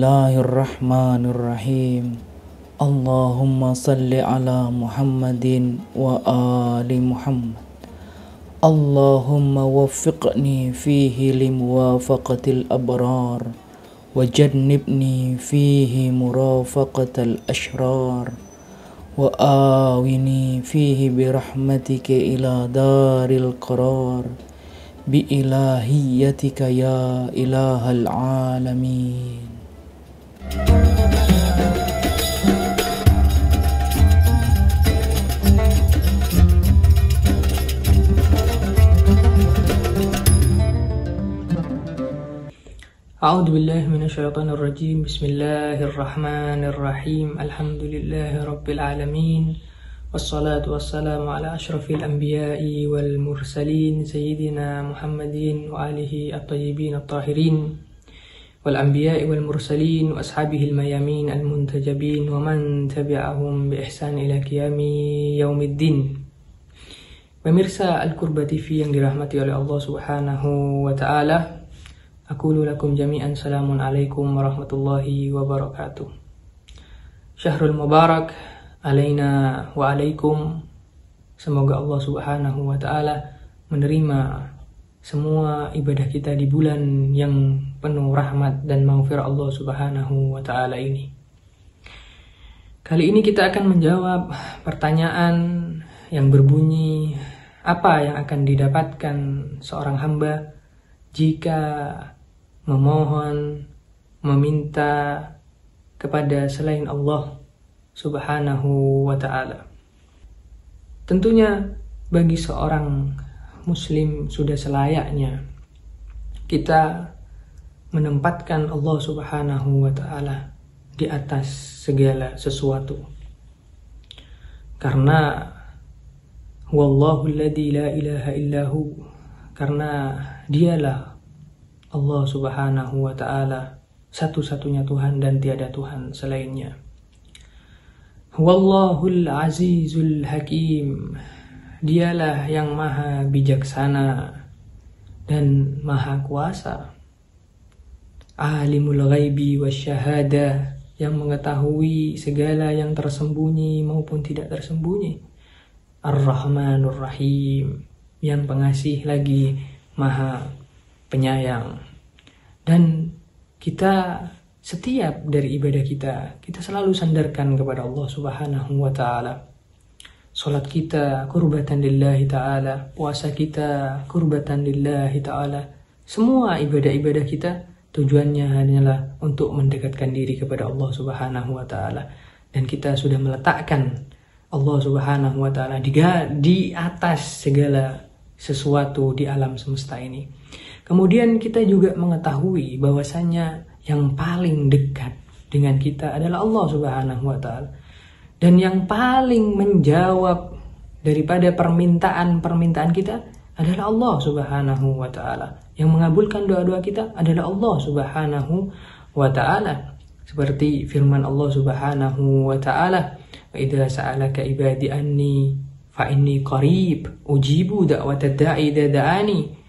Bismillahirrahmanirrahim. Allahumma salli ala Muhammadin wa ali Muhammad. Allahumma waffiqni fihi limuwafaqatil abrar wa jannibni fihi murafaqatal ashrar wa awini fihi birahmatika ila daril qarar bi ilahiyatika ya ilahal alamin. A'udzu billahi minasyaitonir rajim. Bismillahirrahmanirrahim. Alhamdulillahi rabbil alamin. Wassalatu wassalamu ala asyrafil anbiya'i wal mursalin sayyidina Muhammadin wa alihi at-tayyibin at-tahirin wal anbiya'i wal mursalin wa ashabihi al-mayamin al-muntajabin wa man tabi'ahum bi ihsan ila qiyami yaumiddin. Pemirsa Al-Qurba TV yang dirahmati oleh Allah Subhanahu wa taala, aqulu lakum jami'an salamun alaikum warahmatullahi wabarakatuh. Syahrul Mubarak alaina wa alaikum. Semoga Allah Subhanahu wa taala menerima semua ibadah kita di bulan yang penuh rahmat dan maghfirah Allah Subhanahu wa taala ini. Kali ini kita akan menjawab pertanyaan yang berbunyi, apa yang akan didapatkan seorang hamba jika memohon, meminta kepada selain Allah Subhanahu wa ta'ala. Tentunya bagi seorang muslim sudah selayaknya kita menempatkan Allah Subhanahu wa ta'ala di atas segala sesuatu. Karena wallahu alladzi la ilaha illahu, karena dialah Allah Subhanahu wa ta'ala satu-satunya Tuhan dan tiada Tuhan selainnya. Wallahul azizul hakim, dialah yang maha bijaksana dan maha kuasa. Alimul ghaibi wasyahadah, yang mengetahui segala yang tersembunyi maupun tidak tersembunyi. Ar-Rahmanur Rahim, yang pengasih lagi maha penyayang. Dan kita setiap dari ibadah kita selalu sandarkan kepada Allah Subhanahu wa ta'ala. Salat kita qurbatan lillahi ta'ala, puasa kita qurbatan lillahi ta'ala. Semua ibadah-ibadah kita tujuannya hanyalah untuk mendekatkan diri kepada Allah Subhanahu wa ta'ala. Dan kita sudah meletakkan Allah Subhanahu wa ta'ala di atas segala sesuatu di alam semesta ini. Kemudian kita juga mengetahui bahwasanya yang paling dekat dengan kita adalah Allah Subhanahu wa ta'ala. Dan yang paling menjawab daripada permintaan kita adalah Allah Subhanahu wa ta'ala. Yang mengabulkan doa-doa kita adalah Allah Subhanahu wa ta'ala. Seperti firman Allah Subhanahu wa ta'ala, wa idza sa'alaka ibadi anni fa inni qarib ujibu da'watad da'i idza da'ani.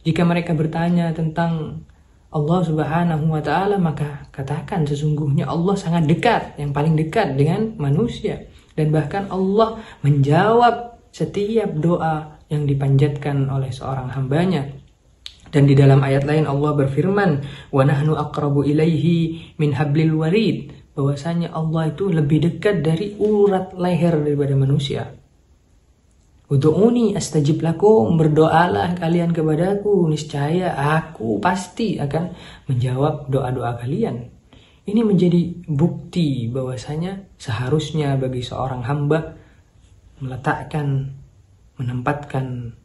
Jika mereka bertanya tentang Allah Subhanahu wa ta'ala, maka katakan sesungguhnya Allah sangat dekat, yang paling dekat dengan manusia. Dan bahkan Allah menjawab setiap doa yang dipanjatkan oleh seorang hambanya. Dan di dalam ayat lain Allah berfirman, wa nahnu aqrabu ilaihi min hablil warid, bahwasanya Allah itu lebih dekat dari urat leher daripada manusia. Udu'uni astajib lakum, berdoalah kalian kepadaku, niscaya aku pasti akan menjawab doa-doa kalian. Ini menjadi bukti bahwasanya seharusnya bagi seorang hamba menempatkan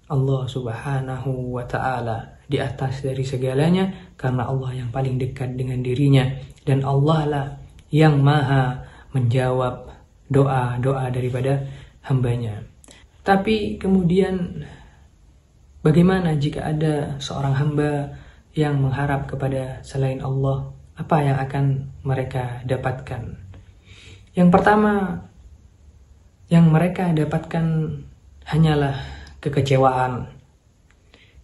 Allah Subhanahu wa ta'ala di atas dari segalanya, karena Allah yang paling dekat dengan dirinya, dan Allah lah yang maha menjawab doa-doa daripada hambanya. Tapi kemudian bagaimana jika ada seorang hamba yang mengharap kepada selain Allah? Apa yang akan mereka dapatkan? Yang pertama yang mereka dapatkan hanyalah kekecewaan.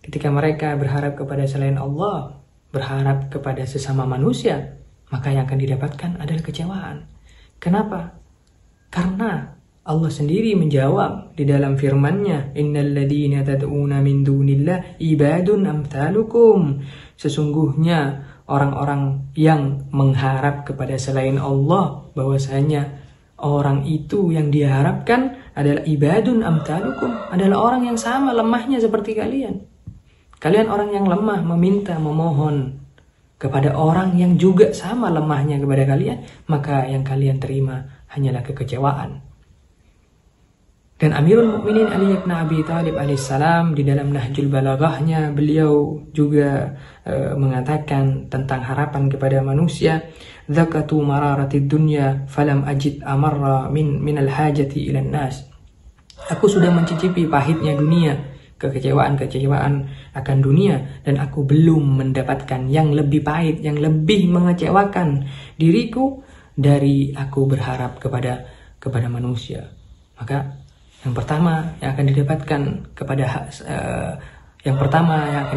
Ketika mereka berharap kepada selain Allah, berharap kepada sesama manusia, maka yang akan didapatkan adalah kecewaan. Kenapa? Karena Allah sendiri menjawab di dalam firman-Nya, innal ladzina tad'una min dunillah ibadun amthalukum. Sesungguhnya orang-orang yang mengharap kepada selain Allah, bahwasanya orang itu yang diharapkan adalah ibadun amthalukum, adalah orang yang sama lemahnya seperti kalian. Kalian orang yang lemah meminta, memohon kepada orang yang juga sama lemahnya kepada kalian, maka yang kalian terima hanyalah kekecewaan. Dan Amirul Mukminin Ali bin Abi Thalib alaihissalam di dalam Nahjul Balaghahnya, beliau juga mengatakan tentang harapan kepada manusia, zakatu mararatid dunya falam ajid amarra minal hajati ilan nas. Aku sudah mencicipi pahitnya dunia, kekecewaan-kekecewaan akan dunia, dan aku belum mendapatkan yang lebih pahit, yang lebih mengecewakan diriku dari aku berharap kepada manusia. Maka yang pertama yang akan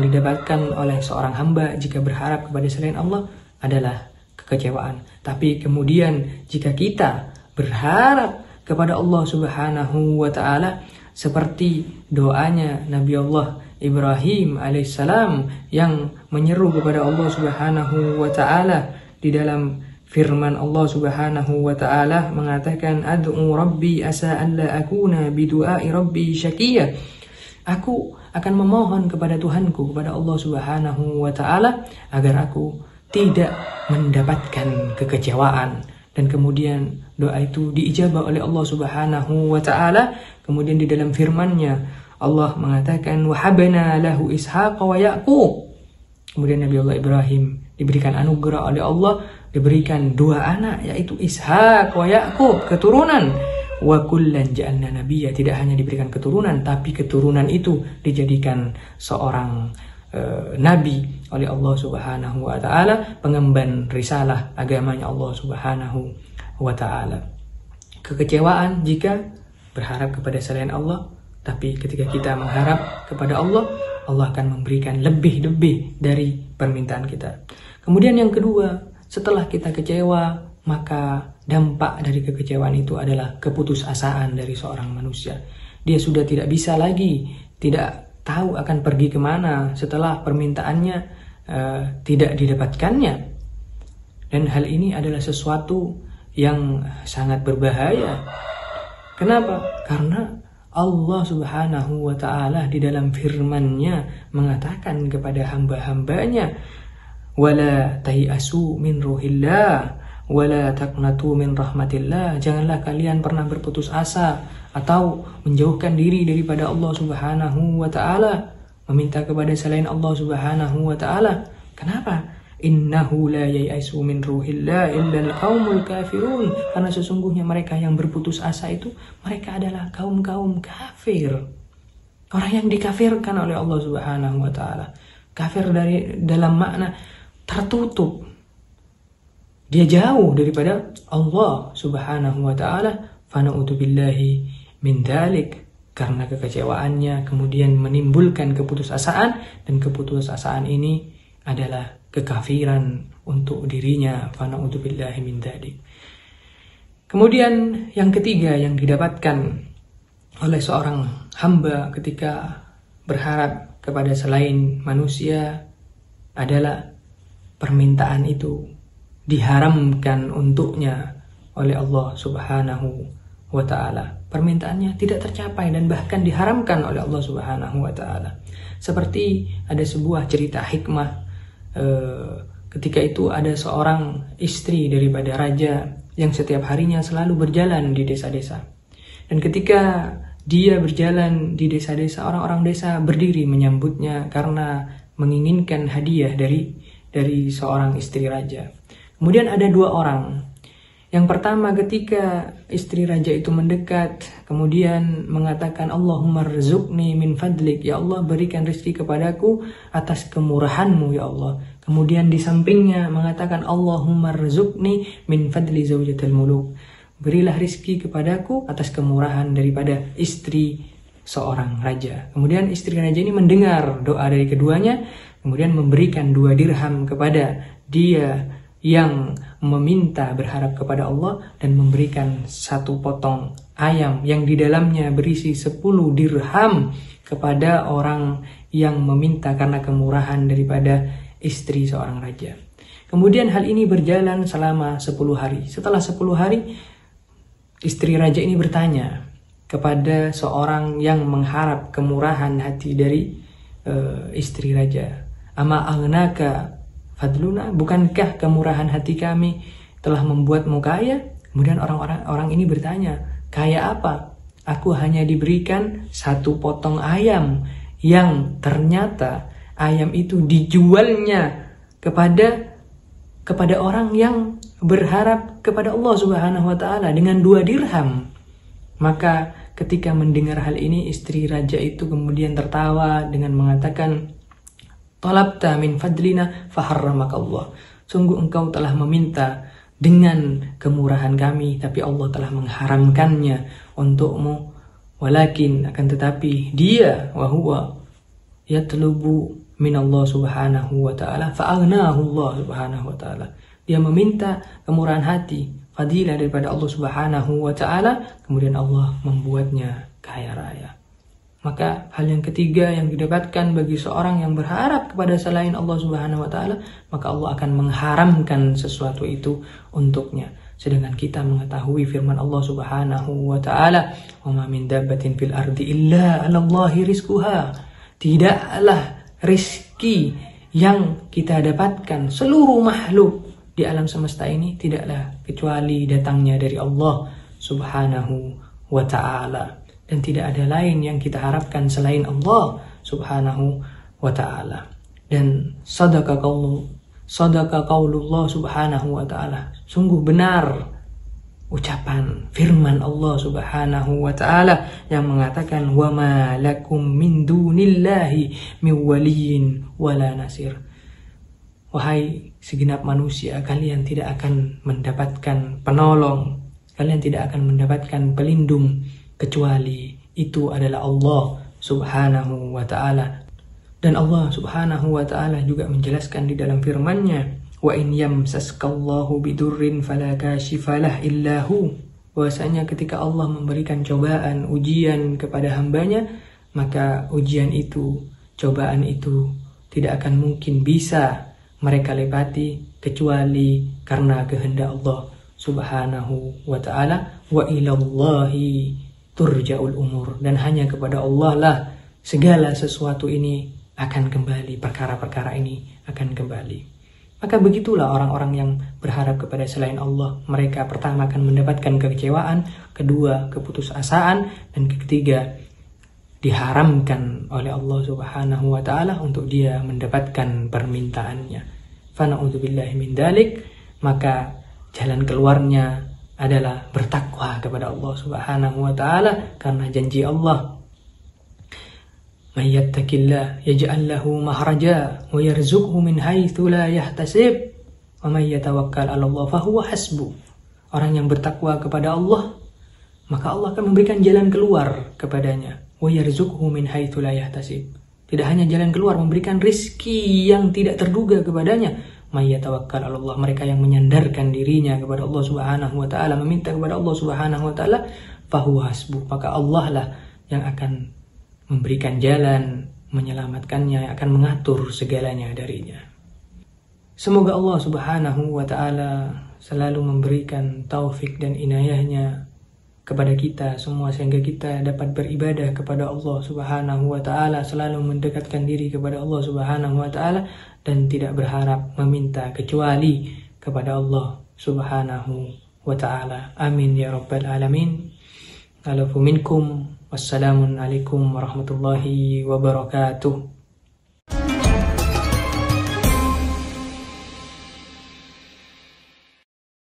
didapatkan oleh seorang hamba jika berharap kepada selain Allah adalah kekecewaan. Tapi kemudian jika kita berharap kepada Allah Subhanahu wa Ta'ala, seperti doanya Nabi Allah Ibrahim alaihissalam yang menyeru kepada Allah Subhanahu wa Ta'ala di dalam firman Allah Subhanahu wa Ta'ala mengatakan, ad'u rabbi asa an la akuna bidu'ai rabbi syaqiyya. Aku akan memohon kepada Tuhanku, kepada Allah Subhanahu wa Ta'ala, agar aku tidak mendapatkan kekecewaan. Dan kemudian doa itu diijabah oleh Allah Subhanahu wa Ta'ala. Kemudian di dalam firman-Nya Allah mengatakan, wahabna lahu ishaqa wa yaqub. Kemudian Nabi Allah Ibrahim diberikan anugerah oleh Allah, diberikan dua anak, yaitu Ishaq wa Yaqub, keturunan. Wa kullan ja'alna nabiyya, tidak hanya diberikan keturunan, tapi keturunan itu dijadikan seorang nabi oleh Allah Subhanahu wa Ta'ala, pengemban risalah agamanya Allah Subhanahu wa Ta'ala. Kekecewaan jika berharap kepada selain Allah, tapi ketika kita mengharap kepada Allah, Allah akan memberikan lebih-lebih dari permintaan kita. Kemudian yang kedua, setelah kita kecewa, maka dampak dari kekecewaan itu adalah keputusasaan dari seorang manusia. Dia sudah tidak bisa lagi, tidak tahu akan pergi kemana setelah permintaannya tidak didapatkannya. Dan hal ini adalah sesuatu yang sangat berbahaya. Kenapa? Karena Allah Subhanahu wa Ta'ala di dalam firman-Nya mengatakan kepada hamba-hambanya, wala tayasu min ruhillah wala taqnatu min rahmatillah. Janganlah kalian pernah berputus asa atau menjauhkan diri daripada Allah Subhanahu wa Ta'ala, meminta kepada selain Allah Subhanahu wa Ta'ala. Kenapa? Innahu la yayasu min ruhillah illa al-qaumul kafirun. Karena sesungguhnya mereka yang berputus asa itu, mereka adalah kaum-kaum kafir, orang yang dikafirkan oleh Allah Subhanahu wa Ta'ala. Kafir dalam makna tertutup, dia jauh daripada Allah Subhanahu wa Ta'ala. Fana'udzu billahi min dzalik. Karena kekecewaannya kemudian menimbulkan keputusasaan, dan keputusasaan ini adalah kekafiran untuk dirinya. Fana'udzu billahi min dzalik. Kemudian yang ketiga yang didapatkan oleh seorang hamba ketika berharap kepada selain manusia adalah permintaan itu diharamkan untuknya oleh Allah Subhanahu wa Ta'ala. Permintaannya tidak tercapai dan bahkan diharamkan oleh Allah Subhanahu wa Ta'ala. Seperti ada sebuah cerita hikmah, ketika itu ada seorang istri daripada raja yang setiap harinya selalu berjalan di desa-desa. Dan ketika dia berjalan di desa-desa, orang-orang desa berdiri menyambutnya karena menginginkan hadiah dari seorang istri raja. Kemudian ada dua orang. Yang pertama, ketika istri raja itu mendekat, kemudian mengatakan, Allahumma rzuqni min fadlik, ya Allah berikan rezeki kepadaku atas kemurahanmu ya Allah. Kemudian di sampingnya mengatakan, Allahumma rzuqni min fadli zawjatil muluk, berilah rezeki kepadaku atas kemurahan daripada istri seorang raja. Kemudian istri raja ini mendengar doa dari keduanya, kemudian memberikan 2 dirham kepada dia yang meminta berharap kepada Allah dan memberikan 1 potong ayam yang di dalamnya berisi 10 dirham kepada orang yang meminta karena kemurahan daripada istri seorang raja. Kemudian hal ini berjalan selama 10 hari. Setelah 10 hari, istri raja ini bertanya kepada seorang yang mengharap kemurahan hati dari istri raja, "Ama aghnaka fadluna, bukankah kemurahan hati kami telah membuatmu kaya?" Kemudian orang ini bertanya, "Kaya apa? Aku hanya diberikan 1 potong ayam yang ternyata ayam itu dijualnya kepada orang yang berharap kepada Allah Subhanahu wa taala dengan 2 dirham." Maka ketika mendengar hal ini, istri raja itu kemudian tertawa dengan mengatakan, "Talabta min fadlina faharramakallah." Sungguh engkau telah meminta dengan kemurahan kami, tapi Allah telah mengharamkannya untukmu. Walakin, akan tetapi, dia wahuwa yatlubu min Allah subhanahu wa ta'ala fa'agnahu Allah subhanahu wa ta'ala. Dia meminta kemurahan hati, fadilah daripada Allah subhanahu wa ta'ala, kemudian Allah membuatnya kaya raya. Maka hal yang ketiga yang didapatkan bagi seorang yang berharap kepada selain Allah Subhanahu wa taala, maka Allah akan mengharamkan sesuatu itu untuknya. Sedangkan kita mengetahui firman Allah Subhanahu wa taala, "Wa ma min dabbatin fil ardi illa 'alallahi rizquha." Tidaklah rizki yang kita dapatkan, seluruh makhluk di alam semesta ini tidaklah kecuali datangnya dari Allah Subhanahu wa taala. Dan tidak ada lain yang kita harapkan selain Allah Subhanahu wa ta'ala. Dan sadaqa qaulullah Subhanahu wa ta'ala. Sungguh benar ucapan firman Allah Subhanahu wa ta'ala yang mengatakan, "Wa ma lakum min dunillahi min waliyyin wala nasir." Wahai segenap manusia, kalian tidak akan mendapatkan penolong, kalian tidak akan mendapatkan pelindung, kecuali itu adalah Allah Subhanahu wa ta'ala. Dan Allah Subhanahu wa ta'ala juga menjelaskan di dalam firman-Nya, "Wa in yamsaskallahu bidurrin fala kashifalah illahu." Bahwasanya ketika Allah memberikan cobaan, ujian kepada hambanya, maka ujian itu, cobaan itu tidak akan mungkin bisa mereka lewati kecuali karena kehendak Allah Subhanahu wa ta'ala. Wa ilallahi turja'ul umur, dan hanya kepada Allah lah segala sesuatu ini akan kembali, perkara-perkara ini akan kembali. Maka begitulah orang-orang yang berharap kepada selain Allah. Mereka pertama akan mendapatkan kekecewaan, kedua keputusasaan, dan ketiga diharamkan oleh Allah Subhanahu wa ta'ala untuk dia mendapatkan permintaannya. Fana'udzubillahi min dalik. Maka jalan keluarnya adalah bertakwa kepada Allah Subhanahu wa ta'ala, karena janji Allah, "May yattaqillah yaj'al lahu mahraja wa yarzuqhu min haitsu la yahtasib wa may yatawakkal 'ala Allah fa huwa hasbuh." Orang yang bertakwa kepada Allah, maka Allah akan memberikan jalan keluar kepadanya. Wa yarzuqhu min haitsu la yahtasib. Tidak hanya jalan keluar, memberikan rizki yang tidak terduga kepadanya. May yatawakkal 'ala Allah, mereka yang menyandarkan dirinya kepada Allah Subhanahu wa ta'ala, meminta kepada Allah Subhanahu wa ta'ala, fahuwa hasbuh, maka Allah lah yang akan memberikan jalan, menyelamatkannya, yang akan mengatur segalanya darinya. Semoga Allah Subhanahu wa ta'ala selalu memberikan taufik dan inayahnya kepada kita semua, sehingga kita dapat beribadah kepada Allah Subhanahu wa ta'ala, selalu mendekatkan diri kepada Allah Subhanahu wa ta'ala, dan tidak berharap meminta kecuali kepada Allah Subhanahu wa ta'ala. Amin ya rabbal alamin. Alafu minkum. Wassalamualaikum warahmatullahi wabarakatuh.